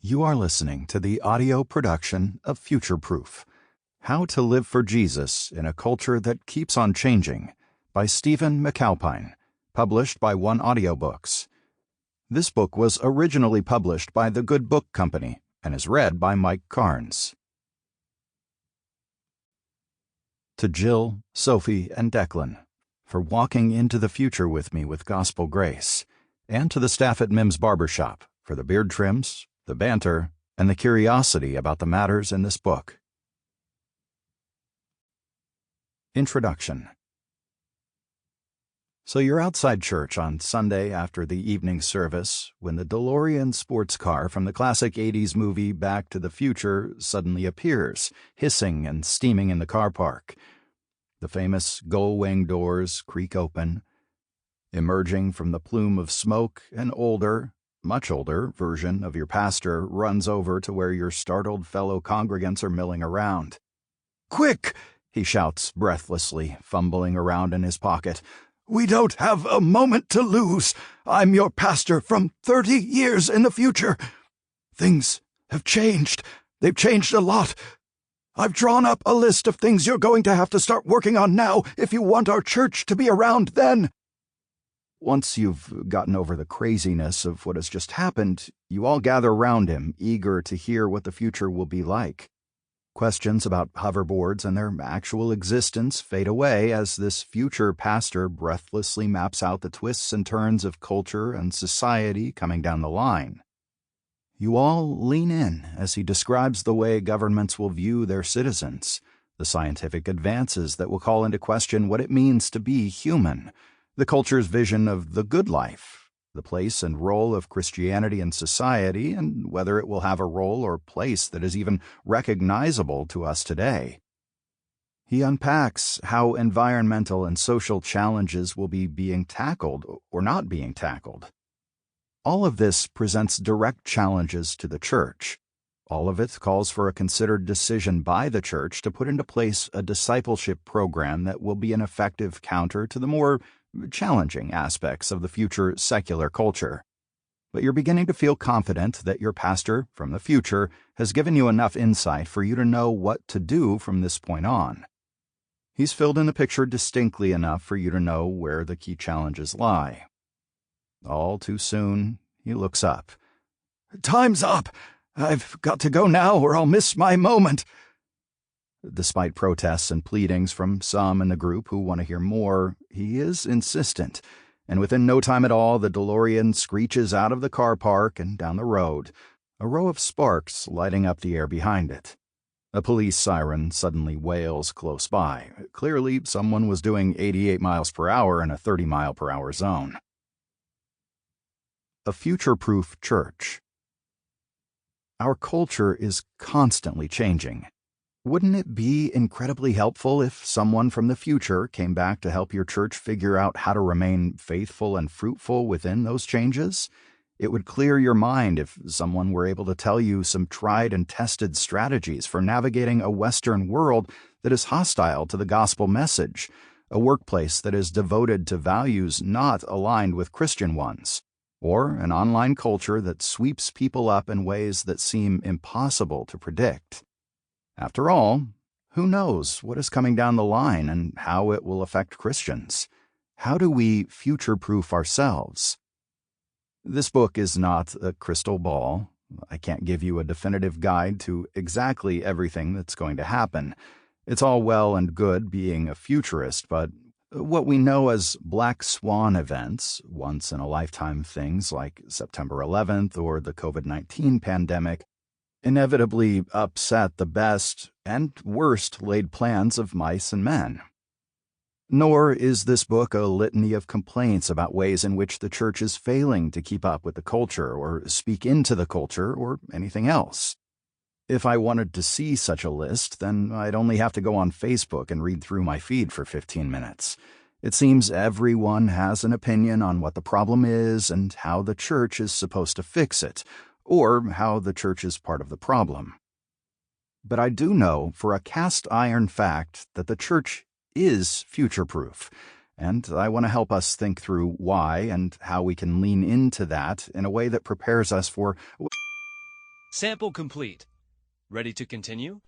You are listening to the audio production of Futureproof, How to Live for Jesus in a Culture That Keeps on Changing by Stephen Mcalpine, published by Audiobooks. This book was originally published by the Good Book Company and is read by Mike Carnes. To Jill, Sophie, and Declan, for walking into the future with me with gospel grace, and to the staff at Mim's Barbershop for the beard trims, the banter, and the curiosity about the matters in this book. Introduction. So you're outside church on Sunday after the evening service when the DeLorean sports car from the classic 80s movie Back to the Future suddenly appears, hissing and steaming in the car park. The famous gull-wing doors creak open. Emerging from the plume of smoke, an older, much older version of your pastor runs over to where your startled fellow congregants are milling around. "Quick!" he shouts breathlessly, fumbling around in his pocket. "We don't have a moment to lose. I'm your pastor from 30 years in the future. Things have changed. They've changed a lot. I've drawn up a list of things you're going to have to start working on now if you want our church to be around then." Once you've gotten over the craziness of what has just happened, you all gather round him, eager to hear what the future will be like. Questions about hoverboards and their actual existence fade away as this future pastor breathlessly maps out the twists and turns of culture and society coming down the line. You all lean in as he describes the way governments will view their citizens, the scientific advances that will call into question what it means to be human, the culture's vision of the good life, the place and role of Christianity in society, and whether it will have a role or place that is even recognizable to us today. He unpacks how environmental and social challenges will be being tackled or not being tackled. All of this presents direct challenges to the church. All of it calls for a considered decision by the church to put into place a discipleship program that will be an effective counter to the more challenging aspects of the future secular culture. But you're beginning to feel confident that your pastor from the future has given you enough insight for you to know what to do from this point on. He's filled in the picture distinctly enough for you to know where the key challenges lie. All too soon, he looks up. "Time's up! I've got to go now or I'll miss my moment." Despite protests and pleadings from some in the group who want to hear more, he is insistent, and within no time at all the DeLorean screeches out of the car park and down the road, a row of sparks lighting up the air behind it. A police siren suddenly wails close by. Clearly, someone was doing 88 miles per hour in a 30-mile-per-hour zone. A future-proof church. Our culture is constantly changing. Wouldn't it be incredibly helpful if someone from the future came back to help your church figure out how to remain faithful and fruitful within those changes? It would clear your mind if someone were able to tell you some tried and tested strategies for navigating a Western world that is hostile to the gospel message, a workplace that is devoted to values not aligned with Christian ones, or an online culture that sweeps people up in ways that seem impossible to predict. After all, who knows what is coming down the line and how it will affect Christians? How do we future-proof ourselves? This book is not a crystal ball. I can't give you a definitive guide to exactly everything that's going to happen. It's all well and good being a futurist, but what we know as black swan events, once-in-a-lifetime things like September 11th or the COVID-19 pandemic, inevitably upset the best and worst laid plans of mice and men. Nor is this book a litany of complaints about ways in which the church is failing to keep up with the culture or speak into the culture or anything else. If I wanted to see such a list, then I'd only have to go on Facebook and read through my feed for 15 minutes. It seems everyone has an opinion on what the problem is and how the church is supposed to fix it, or how the church is part of the problem. But I do know for a cast-iron fact that the church is future-proof, and I want to help us think through why and how we can lean into that in a way that prepares us for Sample complete. Ready to continue?